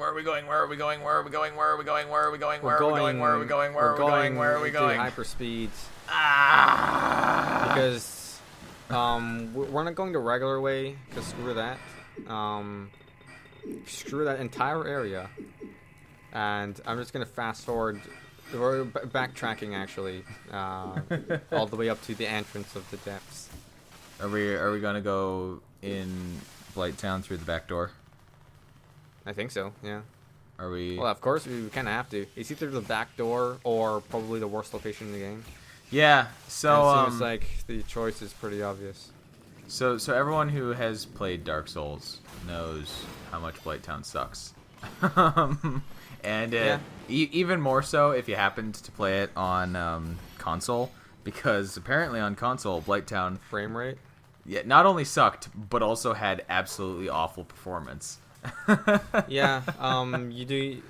Where are we going? Where are we going? Where are we going? Where are we going? Where are we going? Where are we going? Where are we going? Where are we going? Where are we going? Hyperspeeds. Ah! Because we're not going the regular way, because screw that. Screw that entire area. And I'm just going to fast forward. We're backtracking, actually, all the way up to the entrance of the depths. Are we going to go in Blighttown through the back door? I think so, yeah. Are we? Well, of course, we kind of have to. It's either the back door or probably the worst location in the game. Yeah, so it seems like the choice is pretty obvious. So everyone who has played Dark Souls knows how much Blighttown sucks. And even more so if you happened to play it on console, because apparently on console, Blighttown frame rate, not only sucked but also had absolutely awful performance. Yeah, you do.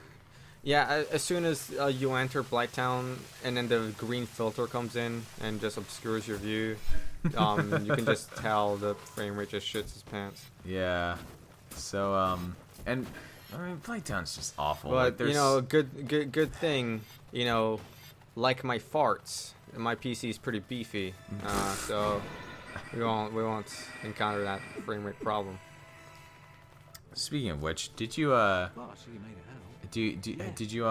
Yeah, as soon as you enter Blighttown and then the green filter comes in and just obscures your view, you can just tell the frame rate just shits its pants. Yeah. So and I mean, Blighttown's just awful. But like, you know, good thing, you know, like my farts, my PC is pretty beefy, so we won't encounter that frame rate problem. Speaking of which, did you did you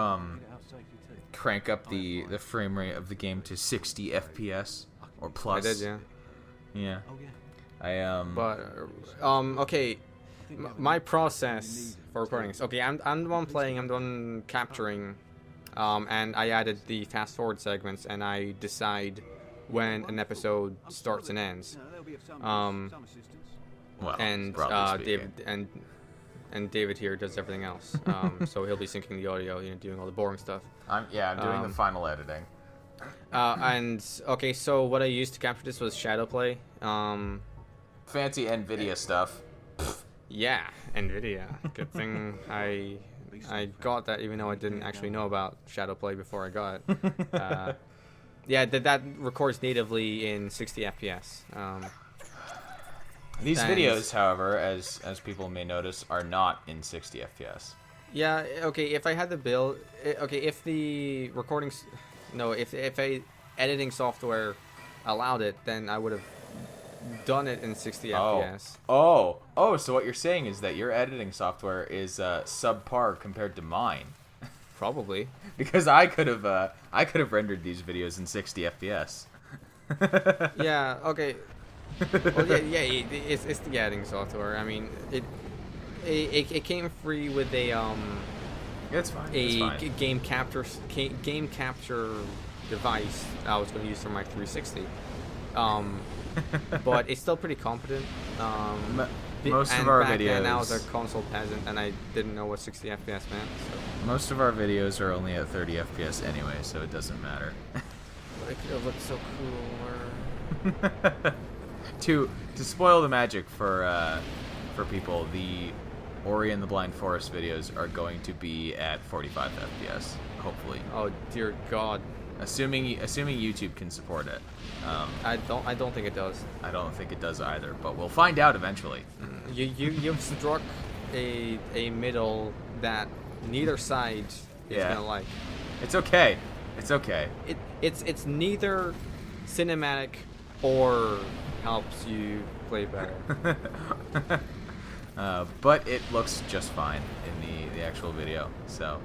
crank up the frame rate of the game to 60 FPS or plus? I did, yeah. Yeah. I But okay. My process for recording this. Okay, I'm the one playing, I'm the one capturing, and I added the fast forward segments, and I decide when an episode starts and ends. well, And David here does everything else. So he'll be syncing the audio, you know, doing all the boring stuff. I'm doing the final editing. And okay, so what I used to capture this was Shadowplay. Fancy NVIDIA stuff. Yeah, NVIDIA. Good thing I got that, even though I didn't actually know about Shadowplay before I got it. Yeah, that records natively in 60 FPS. These videos, however, as people may notice, are not in 60 FPS. Yeah, okay, if I had the build... Okay, if the recordings... No, if editing software allowed it, then I would have done it in 60 FPS. Oh, so what you're saying is that your editing software is subpar compared to mine. Probably. Because I could have rendered these videos in 60 FPS. Yeah, okay. Well, yeah, it's the editing software. I mean, it came free with a It's fine. game capture device I was going to use for my 360. But it's still pretty competent. Most of our videos. And I was a console peasant, and I didn't know what 60 FPS meant. So. Most of our videos are only at 30 FPS anyway, so it doesn't matter. But it could have looked so cool. To spoil the magic for people, the Ori and the Blind Forest videos are going to be at 45 FPS, hopefully. Oh dear God! Assuming YouTube can support it. I don't think it does. I don't think it does either, but we'll find out eventually. You've struck a middle that neither side is gonna like. It's okay. It's okay. It's neither cinematic or helps you play better. But it looks just fine in the actual video. So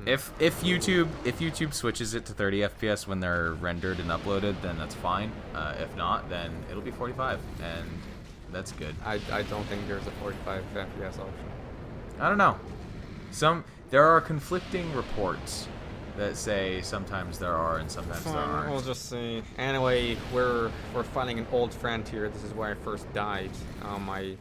if YouTube switches it to 30 FPS when they're rendered and uploaded, then that's fine. If not, then it'll be 45, and that's good. I don't think there's a 45 FPS option. I don't know. There are conflicting reports that say sometimes there are and sometimes there aren't. We'll just see. Anyway, we're finding an old friend here. This is where I first died. I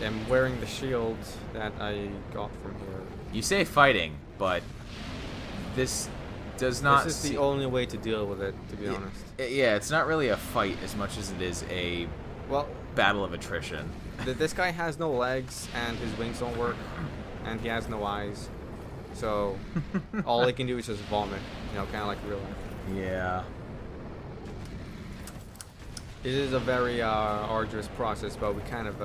am wearing the shield that I got from here. You say fighting, but this does not. This is the only way to deal with it, to be honest. Yeah, it's not really a fight as much as it is a battle of attrition. This guy has no legs and his wings don't work, and he has no eyes. So all he can do is just vomit, you know, kind of like real life. Yeah. It is a very arduous process, but we kind of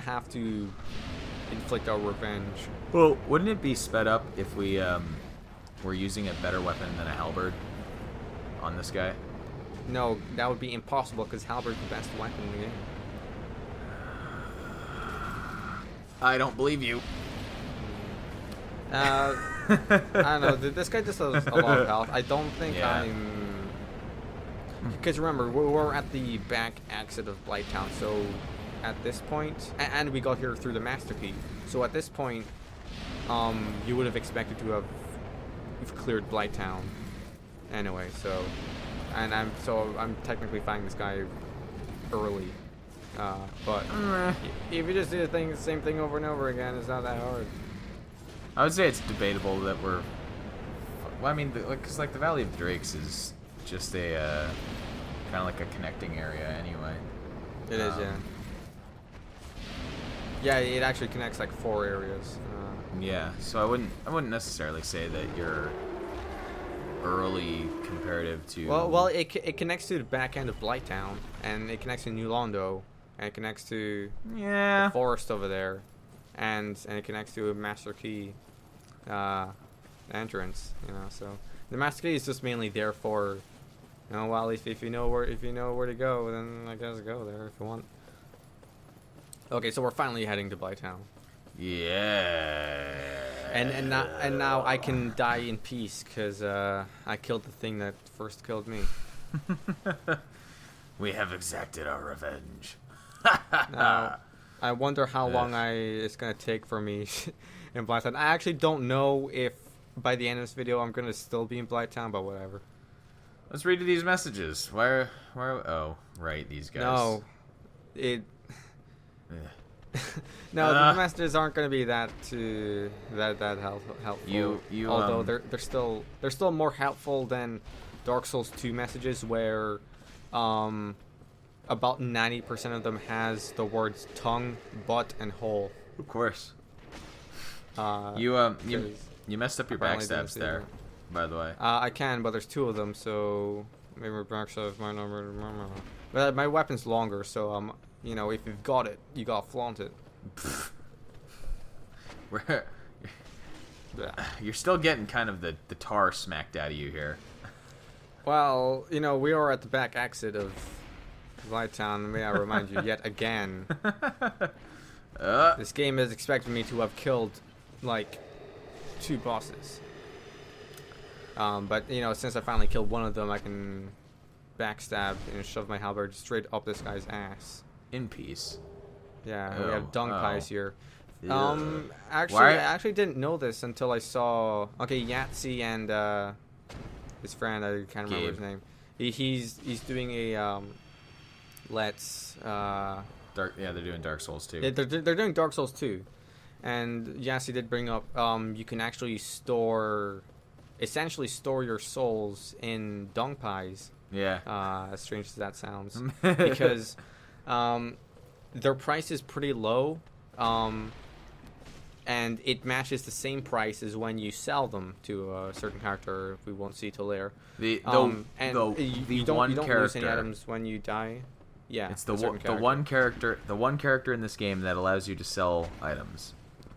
have to inflict our revenge. Well, wouldn't it be sped up if we were using a better weapon than a halberd on this guy? No, that would be impossible because halberd's the best weapon in the game. I don't believe you. I don't know. This guy just has a lot of health. I don't think I'm. Because remember, we're at the back exit of Blighttown, so at this point, and we got here through the master key. So at this point, you would have expected to have cleared Blighttown anyway. So, and I'm technically fighting this guy early. But if you just do the same thing over and over again, it's not that hard. I would say it's debatable that we're. Well, I mean, because like the Valley of Drakes is just a kind of like a connecting area anyway. It is, yeah. Yeah, it actually connects like 4 areas. Yeah, so I wouldn't necessarily say that you're early comparative to. Well, it connects to the back end of Blighttown, and it connects to New Londo, and it connects to the forest over there, and it connects to a Master Key entrance. You know, so the Master Key is just mainly there for, you know, well, if you know where to go, then I guess go there if you want. Okay, so we're finally heading to Blighttown. Yeah. And now I can die in peace because I killed the thing that first killed me. We have exacted our revenge. Now, I wonder how long it's gonna take for me in Blighttown. I actually don't know if by the end of this video I'm gonna still be in Blighttown, but whatever. Let's read these messages. Where? Oh, right, these guys. No, no, the messages aren't going to be that helpful. Although they're still more helpful than Dark Souls 2 messages, where about 90% of them has the words tongue, butt, and hole. Of course. You messed up your backstabs there, by the way. I can, but there's 2 of them, so maybe backstabs my number. But my weapon's longer, so you know, if you've got it, you gotta flaunt it. You're still getting kind of the tar smacked out of you here. Well, you know, we are at the back exit of Blighttown, may I remind you yet again. This game has expected me to have killed, like, 2 bosses. But, you know, since I finally killed one of them, I can backstab and shove my halberd straight up this guy's ass. In peace. Yeah, we have dung pies here. Yeah. I actually didn't know this until I saw Yahtzee and his friend, I can't remember his name. He's doing a they're doing Dark Souls 2. Yeah, they're doing Dark Souls 2. And Yahtzee did bring up you can actually essentially store your souls in dung pies. Yeah. As strange as that sounds. Because their price is pretty low, and it matches the same price as when you sell them to a certain character we won't see till later. You don't lose any items when you die. Yeah, it's the one character in this game that allows you to sell items.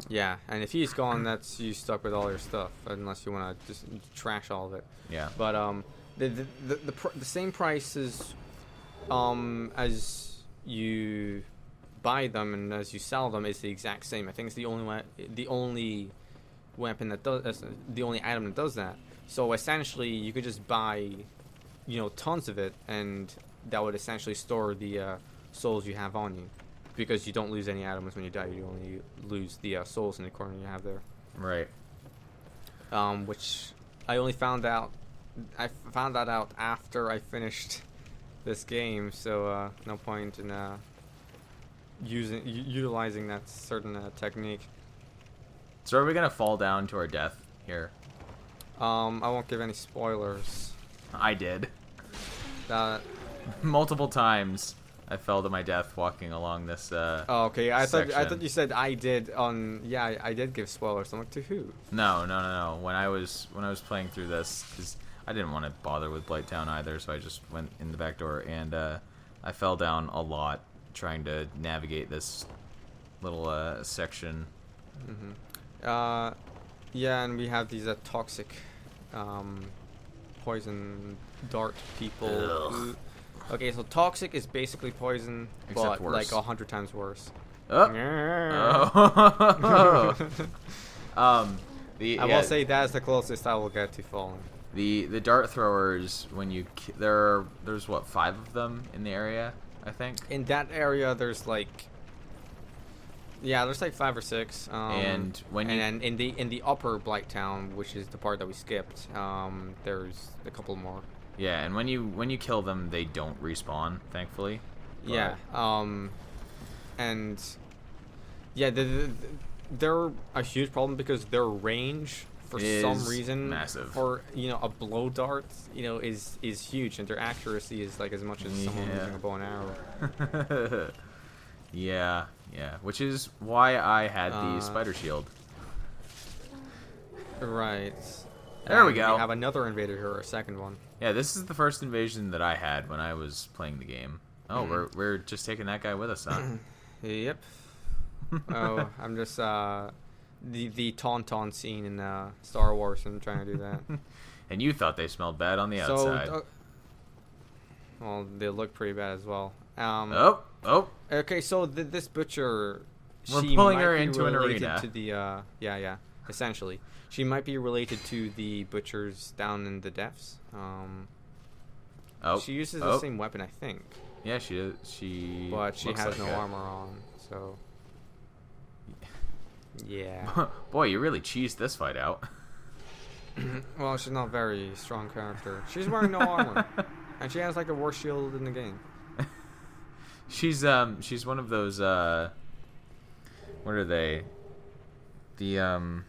Yeah, and if he's gone, that's you stuck with all your stuff, unless you want to just trash all of it. Yeah. But the same price as you buy them and as you sell them is the exact same. I think it's the only weapon that does the only item that does that. So essentially, you could just buy, you know, tons of it, and that would essentially store the souls you have on you, because you don't lose any items when you die. You only lose the souls in the corner you have there. Right. Which I only found out. I found that out after I finished this game, so no point in utilizing that certain technique. So are we gonna fall down to our death here? I won't give any spoilers. I did. Multiple times I fell to my death walking along this oh, okay. I section. thought you said I did on. Yeah, I did give spoilers. I'm like, to who? No. When I was playing through this, because I didn't want to bother with Blighttown either, so I just went in the back door, and I fell down a lot trying to navigate this little section Yeah, and we have these toxic, poison dart people. Okay, so toxic is basically poison, Except but worse. like 100 times worse. Oh. I will say that's the closest I will get to falling. The dart throwers, when you there's what, 5 of them in the area, I think. In that area, there's like, yeah, there's like 5 or 6. And when you and in the upper Blighttown, which is the part that we skipped, there's a couple more. Yeah, and when you kill them, they don't respawn, thankfully. But Yeah. And yeah, they're a huge problem because their range, for some reason, massive. for a blow dart, is huge, and their accuracy is like as much as someone using a bow and arrow. Yeah, which is why I had the spider shield. Right. There we go. We have another invader here, a second one. Yeah, this is the first invasion that I had when I was playing the game. Oh, we're just taking that guy with us, huh? Yep. Oh, I'm just the Tauntaun scene in Star Wars, and trying to do that. And you thought they smelled bad on the outside. Well, they look pretty bad as well. Oh. Okay, so this butcher, We're she pulling might her be into an related arena. to the yeah, essentially, she might be related to the butchers down in the depths. She uses the same weapon, I think. Yeah, she But she looks has like no it. armor on, so yeah. Boy, you really cheesed this fight out. Well, she's not a very strong character. She's wearing no armor, and she has like the worst shield in the game. She's one of those what are they? The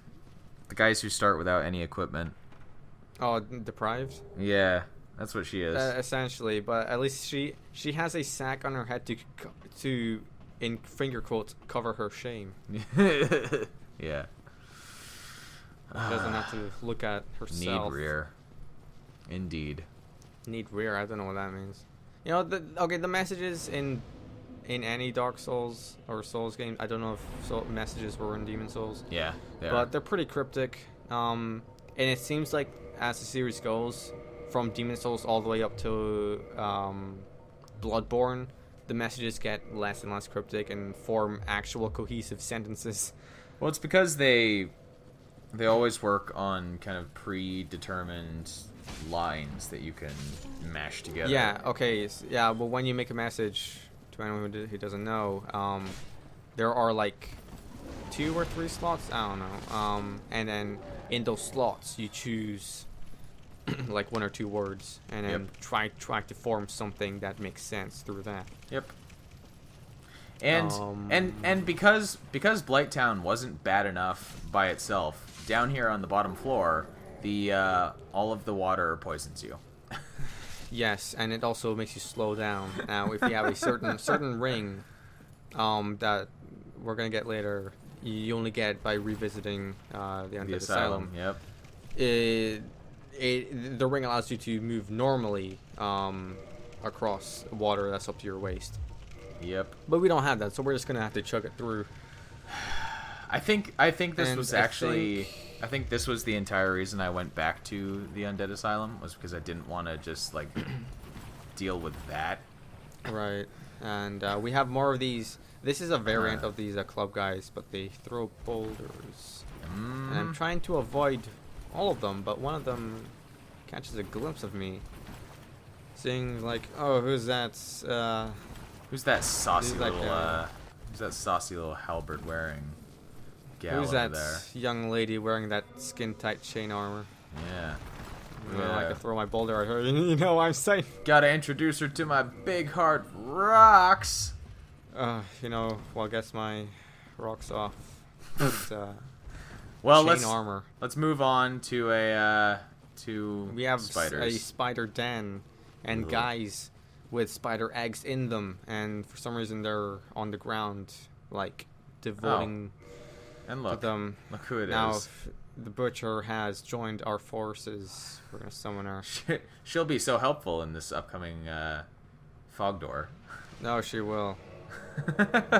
guys who start without any equipment. Oh, deprived. Yeah, that's what she is. Essentially, but at least she has a sack on her head to in finger quotes cover her shame. Yeah. She doesn't have to look at herself. Need rear. Indeed. Need rear. I don't know what that means. The messages in any Dark Souls or Souls game, I don't know if messages were in Demon Souls. Yeah, but they're pretty cryptic. And it seems like as the series goes, from Demon Souls all the way up to Bloodborne, the messages get less and less cryptic and form actual cohesive sentences. Well, it's because they always work on kind of predetermined lines that you can mash together. Yeah, okay. Yeah, but when you make a message, to anyone who doesn't know, there are like 2 or 3 slots, I don't know. And then in those slots, you choose like 1 or 2 words, and then try to form something that makes sense through that. Yep. And because Blighttown wasn't bad enough by itself, down here on the bottom floor, the all of the water poisons you. Yes, and it also makes you slow down. Now, if you have a certain ring, that we're gonna get later, you only get by revisiting the Undead Asylum. Yep. The ring allows you to move normally across water that's up to your waist. Yep. But we don't have that, so we're just gonna have to chug it through. I think this was actually. I think this was the entire reason I went back to the Undead Asylum, was because I didn't want to just like deal with that. Right. And we have more of these. This is a variant of these club guys, but they throw boulders. And I'm trying to avoid all of them, but one of them catches a glimpse of me, saying like, "Oh, who's that? Who's that saucy like, little? Who's that saucy little halberd wearing gal who's over that there? young lady wearing that skin-tight chain armor?" Yeah. I could throw my boulder at her. I'm safe. Gotta introduce her to my big hard rocks. Well, I guess my rocks off. But, Well, chain armor. let's move on to We have spiders. a spider den and guys with spider eggs in them, and for some reason they're on the ground, like devoting And to look, them. look who it Now, is. if the butcher has joined our forces, we're gonna summon her. She'll be so helpful in this upcoming fog door. No, she will.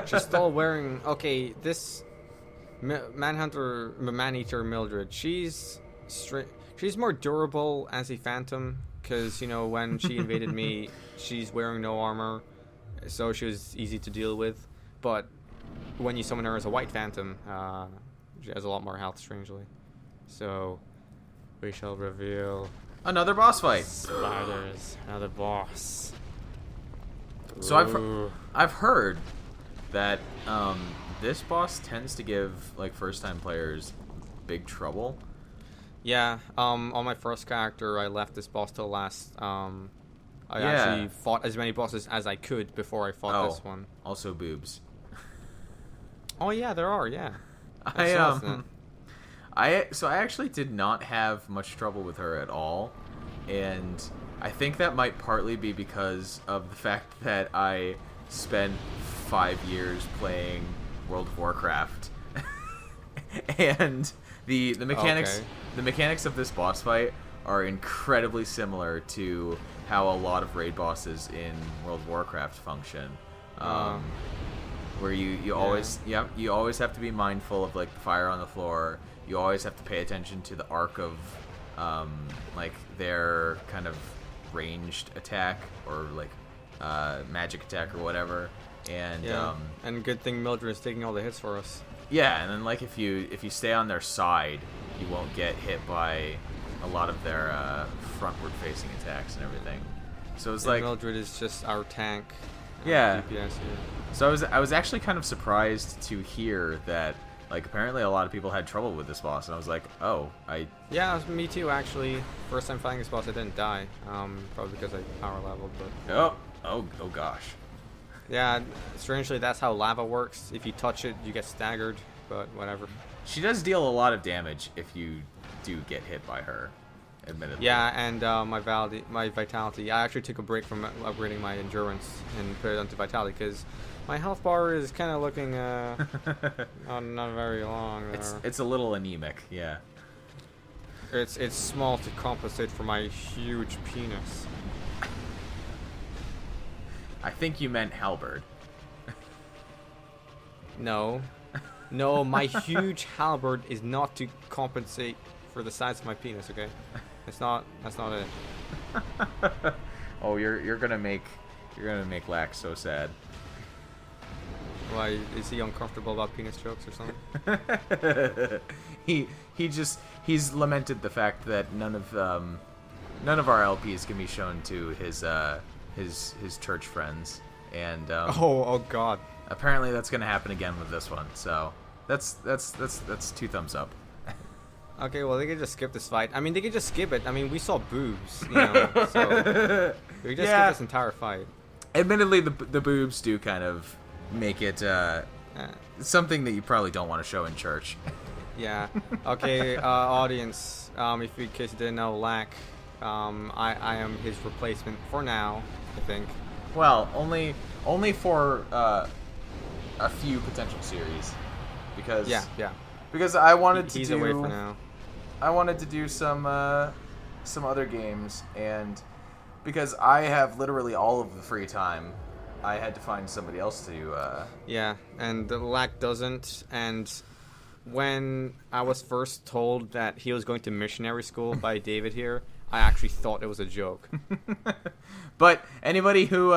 She's still wearing. Okay, this Maneater Mildred. She's more durable as a phantom because when she invaded me, she's wearing no armor, so she was easy to deal with. But when you summon her as a white phantom, she has a lot more health, strangely. So we shall reveal another boss fight. Spiders, another boss. So I've heard that this boss tends to give like first-time players big trouble. Yeah. On my first character, I left this boss till last. I actually fought as many bosses as I could before I fought this one. Also boobs. Oh yeah, there are. Yeah. I actually did not have much trouble with her at all, and I think that might partly be because of the fact that I spent 5 years playing World of Warcraft, and the mechanics of this boss fight are incredibly similar to how a lot of raid bosses in World of Warcraft function. Where you always have to be mindful of like the fire on the floor. You always have to pay attention to the arc of like their kind of ranged attack or like magic attack or whatever. And and good thing Mildred is taking all the hits for us. Yeah, and then like if you stay on their side, you won't get hit by a lot of their frontward facing attacks and everything. So it's like Mildred is just our tank. Yeah. DPS here. So I was actually kind of surprised to hear that like apparently a lot of people had trouble with this boss, and I was like, Yeah, me too actually. First time fighting this boss, I didn't die. Probably because I power leveled, but oh gosh. Yeah, strangely that's how lava works. If you touch it, you get staggered, but whatever. She does deal a lot of damage if you do get hit by her, admittedly. Yeah, and my vitality. I actually took a break from upgrading my endurance and put it onto vitality because my health bar is kind of looking not very long. It's a little anemic, yeah. It's small to compensate for my huge penis. I think you meant halberd. No, my huge halberd is not to compensate for the size of my penis. Okay, that's not it. Oh, you're gonna make Lax so sad. Why is he uncomfortable about penis jokes or something? he's lamented the fact that none of our LPs can be shown to his church friends, and oh god. Apparently that's gonna happen again with this one. So that's 2 thumbs up. Okay, well they could just skip this fight. I mean, they could just skip it. I mean, we saw boobs, so we could just skip this entire fight. Admittedly, the boobs do kind of make it something that you probably don't want to show in church. Yeah. Okay, audience. In case you didn't know, Lack, I am his replacement for now, I think. Well, only for a few potential series, because because I wanted to away for now. I wanted to do some other games, and because I have literally all of the free time, I had to find somebody else to. Yeah, and the Lack doesn't. And when I was first told that he was going to missionary school by David here, I actually thought it was a joke. But anybody who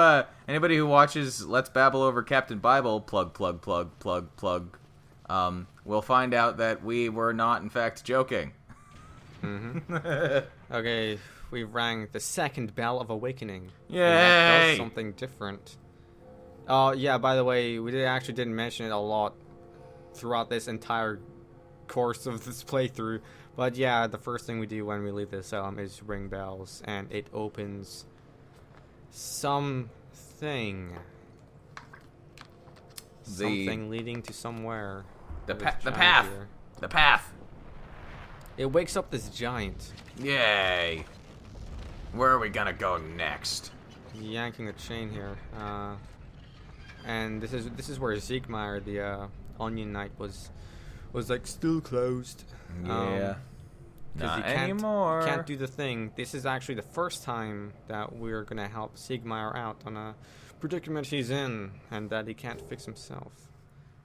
watches Let's Babble Over Captain Bible, plug, will find out that we were not, in fact, joking. Mm-hmm. Okay, we rang the second bell of awakening. Yay! That does something different. Oh, yeah, by the way, we didn't mention it a lot throughout this entire course of this playthrough. But yeah, the first thing we do when we leave the asylum is ring bells, and it opens something. Something leading to somewhere. The path. It wakes up this giant. Yay. Where are we gonna go next? Yanking a chain here. And this is where Siegmeyer, the Onion Knight, was like still closed. Yeah. Not anymore. Can't do the thing. This is actually the first time that we're gonna help Siegmeyer out on a predicament he's in, and that he can't fix himself.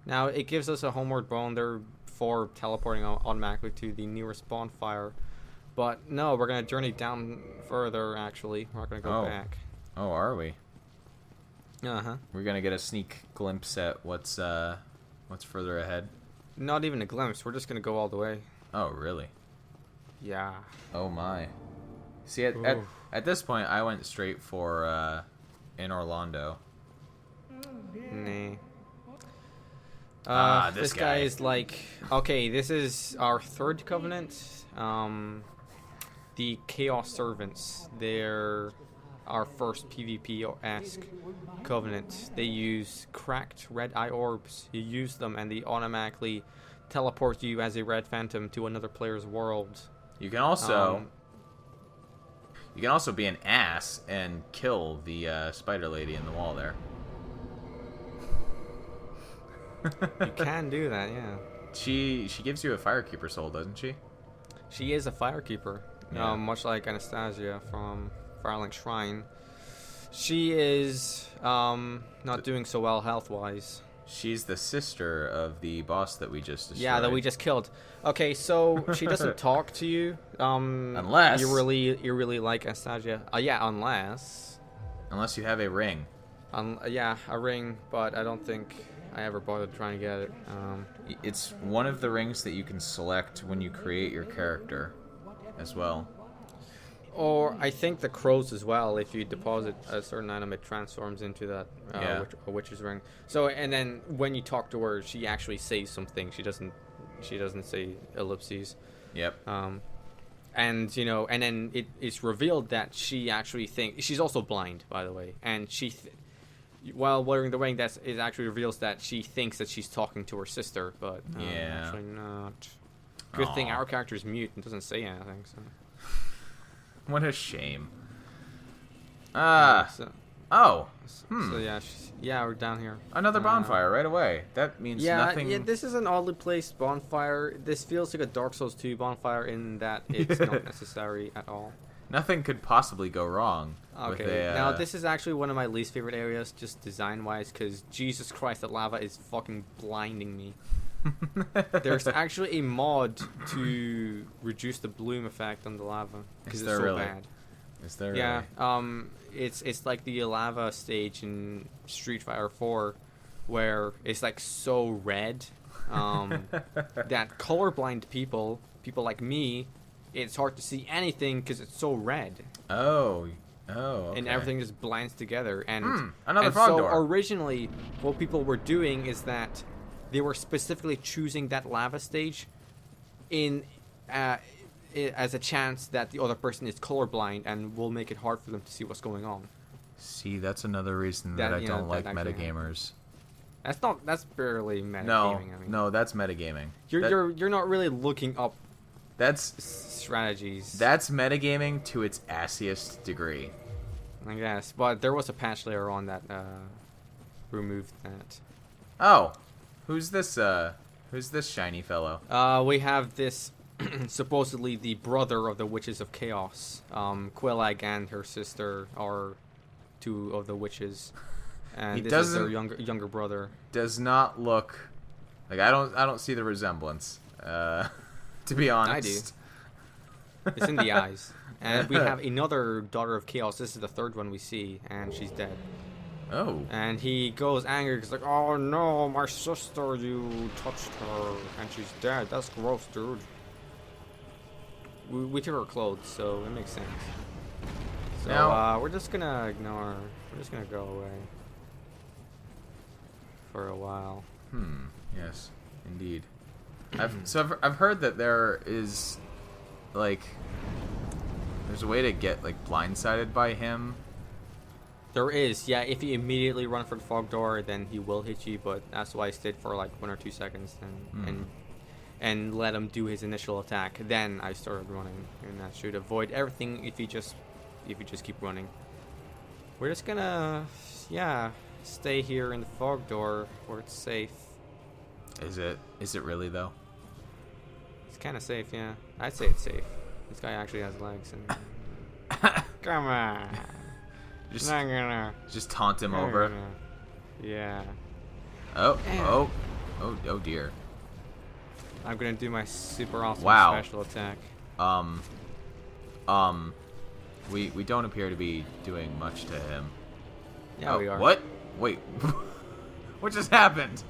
Now it gives us a homeward bone. There are for teleporting automatically to the nearest bonfire. But no, we're gonna journey down further. Actually, we're not gonna go back. Oh, are we? Uh-huh. We're gonna get a sneak glimpse at what's further ahead. Not even a glimpse. We're just gonna go all the way. Oh, really? Yeah. Oh my. See, at this point, I went straight for in Orlando. Nah. This guy is like, okay, this is our third covenant. The Chaos Servants. They're our first PvP-esque covenant. They use cracked red eye orbs. You use them and they automatically teleport you as a red phantom to another player's world. You can also be an ass and kill the spider lady in the wall there. You can do that, yeah. She gives you a firekeeper soul, doesn't she? She is a firekeeper, Yeah. much like Anastasia from Firelink Shrine. She is not doing so well health-wise. She's the sister of the boss that we just destroyed. Yeah, that we just killed. Okay, so she doesn't talk to you. Unless you really like Anastasia. Yeah, unless you have a ring. Yeah, a ring, but I don't think I ever bothered trying to get it. It's one of the rings that you can select when you create your character, as well. Or I think the crows as well. If you deposit a certain item, it transforms into that witch's ring. So, and then when you talk to her, she actually says something. She doesn't say ellipses. Yep. And you know, and then it's revealed that she actually thinks she's also blind, by the way. And while wearing the ring, it actually reveals that she thinks that she's talking to her sister, but actually not. Good thing our character is mute and doesn't say anything. So. What a shame. So yeah, we're down here. Another bonfire right away. That means nothing. Yeah, this is an oddly placed bonfire. This feels like a Dark Souls 2 bonfire in that it's not necessary at all. Nothing could possibly go wrong. Okay, now this is actually one of my least favorite areas, just design-wise, because Jesus Christ, that lava is fucking blinding me. There's actually a mod to reduce the bloom effect on the lava because it's so bad. Is there? Yeah. It's like the lava stage in Street Fighter 4, where it's like so red that colorblind people like me, it's hard to see anything because it's so red. Oh. Okay. And everything just blinds together. And another fog door. So originally, what people were doing is that they were specifically choosing that lava stage as a chance that the other person is colorblind and will make it hard for them to see what's going on. See, that's another reason that I don't like metagamers. That's barely metagaming. No, that's metagaming. You're not really looking up. That's strategies. That's metagaming to its assiest degree. I guess, but there was a patch later on that removed that. Oh. Who's this shiny fellow? We have this supposedly the brother of the Witches of Chaos. Quillag and her sister are two of the witches. And this is their younger brother. Does not look like I don't see the resemblance. To be honest. I do. It's in the eyes. And we have another daughter of Chaos. This is the third one we see, and she's dead. Oh. And he goes angry because like, oh no, my sister, you touched her, and she's dead. That's gross, dude. We took her clothes, so it makes sense. So now, we're just gonna ignore. We're just gonna go away for a while. Yes, indeed. I've heard that there is there's a way to get blindsided by him. There is, yeah. If you immediately run for the fog door, then he will hit you. But that's why I stayed for 1 or 2 seconds and let him do his initial attack. Then I started running, and that should avoid everything if you just keep running. We're just gonna, stay here in the fog door where it's safe. Is it really though? It's kind of safe, yeah. I'd say it's safe. This guy actually has legs. And come on. Just taunt him over. Yeah. Oh dear. I'm gonna do my super awesome Wow. special attack. We don't appear to be doing much to him. Yeah, we are. What? Wait. What just happened?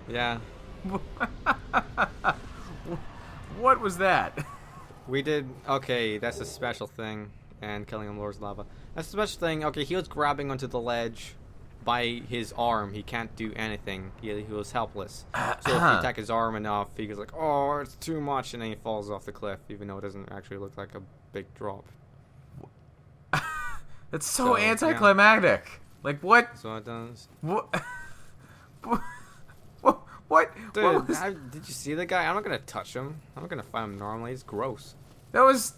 Yeah. What was that? We did. Okay, that's a special thing. And killing him lowers lava. That's a special thing. Okay, he was grabbing onto the ledge by his arm. He can't do anything. He was helpless. So if you attack his arm enough, he goes like, oh, it's too much, and then he falls off the cliff, even though it doesn't actually look like a big drop. That's so anticlimactic. Yeah. Like, what? That's what it does. What? What? Dude, what was... did you see the guy? I'm not gonna touch him. I'm not gonna fight him normally. He's gross. That was...